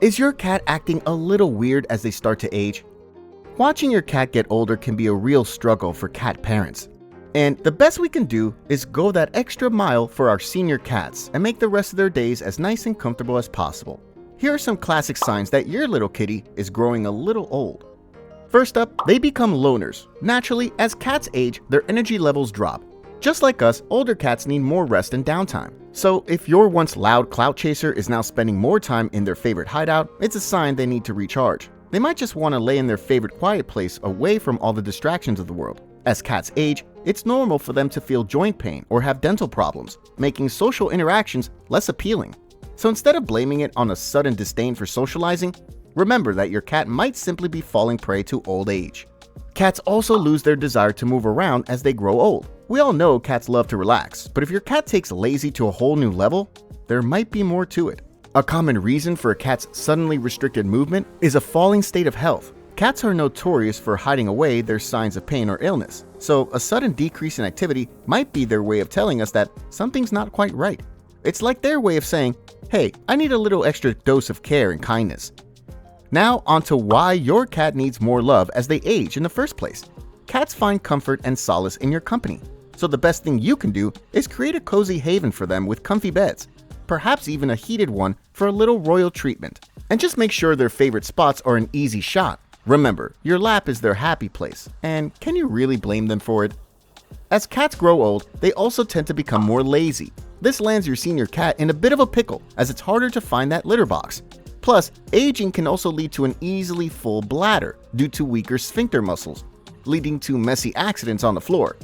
Is your cat acting a little weird as they start to age? Watching your cat get older can be a real struggle for cat parents. And the best we can do is go that extra mile for our senior cats and make the rest of their days as nice and comfortable as possible. Here are some classic signs that your little kitty is growing a little old. First up, they become loners. Naturally, as cats age, their energy levels drop. Just like us, older cats need more rest and downtime. So if your once loud clout chaser is now spending more time in their favorite hideout, it's a sign they need to recharge. They might just want to lay in their favorite quiet place away from all the distractions of the world. As cats age, it's normal for them to feel joint pain or have dental problems, making social interactions less appealing. So instead of blaming it on a sudden disdain for socializing, remember that your cat might simply be falling prey to old age. Cats also lose their desire to move around as they grow old. We all know cats love to relax, but if your cat takes lazy to a whole new level, there might be more to it. A common reason for a cat's suddenly restricted movement is a falling state of health. Cats are notorious for hiding away their signs of pain or illness, so a sudden decrease in activity might be their way of telling us that something's not quite right. It's like their way of saying, hey, I need a little extra dose of care and kindness. Now onto why your cat needs more love as they age in the first place. Cats find comfort and solace in your company. So the best thing you can do is create a cozy haven for them with comfy beds, perhaps even a heated one for a little royal treatment. And just make sure their favorite spots are an easy shot. Remember, your lap is their happy place, and can you really blame them for it? As cats grow old, they also tend to become more lazy. This lands your senior cat in a bit of a pickle as it's harder to find that litter box. Plus, aging can also lead to an easily full bladder due to weaker sphincter muscles, leading to messy accidents on the floor.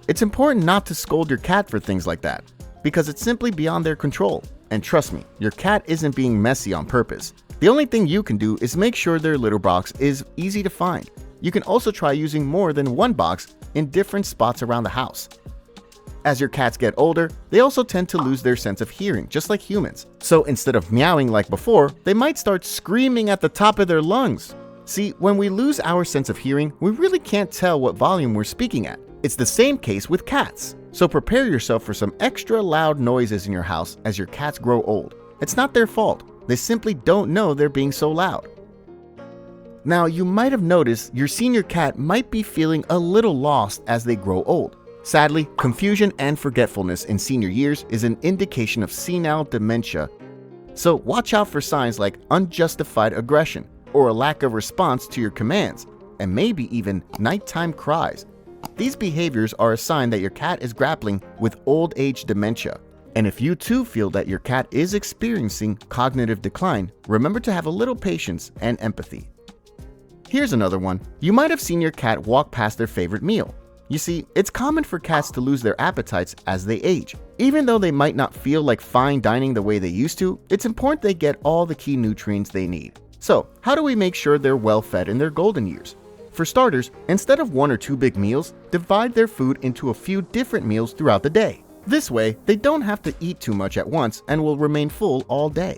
It's important not to scold your cat for things like that, because it's simply beyond their control. And trust me, your cat isn't being messy on purpose. The only thing you can do is make sure their litter box is easy to find. You can also try using more than one box in different spots around the house. As your cats get older, they also tend to lose their sense of hearing, just like humans. So instead of meowing like before, they might start screaming at the top of their lungs. See, when we lose our sense of hearing, we really can't tell what volume we're speaking at. It's the same case with cats. So prepare yourself for some extra loud noises in your house as your cats grow old. It's not their fault. They simply don't know they're being so loud. Now, you might have noticed your senior cat might be feeling a little lost as they grow old. Sadly, confusion and forgetfulness in senior years is an indication of senile dementia. So watch out for signs like unjustified aggression or a lack of response to your commands, and maybe even nighttime cries. These behaviors are a sign that your cat is grappling with old age dementia. And if you too feel that your cat is experiencing cognitive decline, remember to have a little patience and empathy. Here's another one. You might have seen your cat walk past their favorite meal. You see, it's common for cats to lose their appetites as they age. Even though they might not feel like fine dining the way they used to, it's important they get all the key nutrients they need. So, how do we make sure they're well fed in their golden years? For starters, instead of 1 or 2 big meals, divide their food into a few different meals throughout the day. This way, they don't have to eat too much at once and will remain full all day.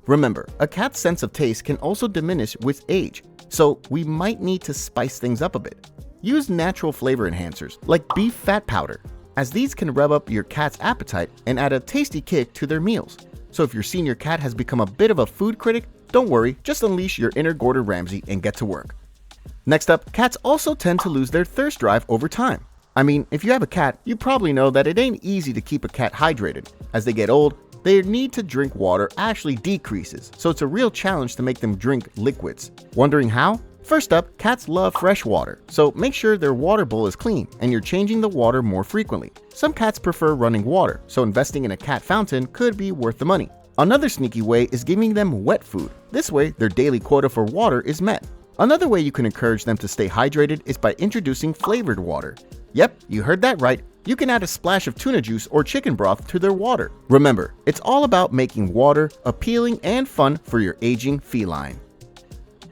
Remember, a cat's sense of taste can also diminish with age, so we might need to spice things up a bit. Use natural flavor enhancers like beef fat powder, as these can rev up your cat's appetite and add a tasty kick to their meals. So if your senior cat has become a bit of a food critic, don't worry, just unleash your inner Gordon Ramsay and get to work. Next up, cats also tend to lose their thirst drive over time. I mean, if you have a cat, you probably know that it ain't easy to keep a cat hydrated. As they get old, their need to drink water actually decreases, so it's a real challenge to make them drink liquids. Wondering how? First up, cats love fresh water, so make sure their water bowl is clean and you're changing the water more frequently. Some cats prefer running water, so investing in a cat fountain could be worth the money. Another sneaky way is giving them wet food. This way, their daily quota for water is met. Another way you can encourage them to stay hydrated is by introducing flavored water. Yep, you heard that right. You can add a splash of tuna juice or chicken broth to their water. Remember, it's all about making water appealing and fun for your aging feline.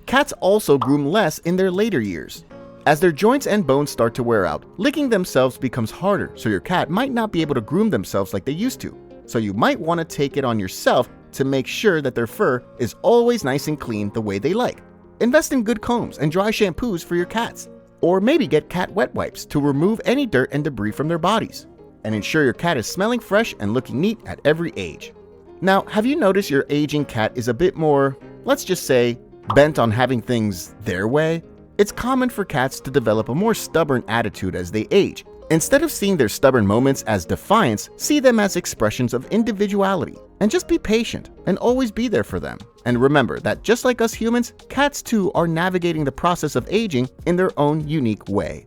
Cats also groom less in their later years. As their joints and bones start to wear out, licking themselves becomes harder, so your cat might not be able to groom themselves like they used to. So you might want to take it on yourself to make sure that their fur is always nice and clean the way they like. Invest in good combs and dry shampoos for your cats. Or maybe get cat wet wipes to remove any dirt and debris from their bodies. And ensure your cat is smelling fresh and looking neat at every age. Now, have you noticed your aging cat is a bit more let's just say, bent on having things their way, it's common for cats to develop a more stubborn attitude as they age. Instead of seeing their stubborn moments as defiance, see them as expressions of individuality. And just be patient and always be there for them. And remember that just like us humans, cats too are navigating the process of aging in their own unique way.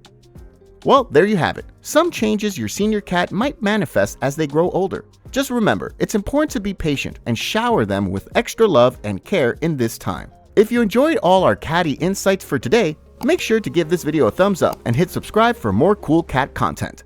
Well, there you have it. Some changes your senior cat might manifest as they grow older. Just remember, it's important to be patient and shower them with extra love and care in this time. If you enjoyed all our catty insights for today, make sure to give this video a thumbs up and hit subscribe for more cool cat content.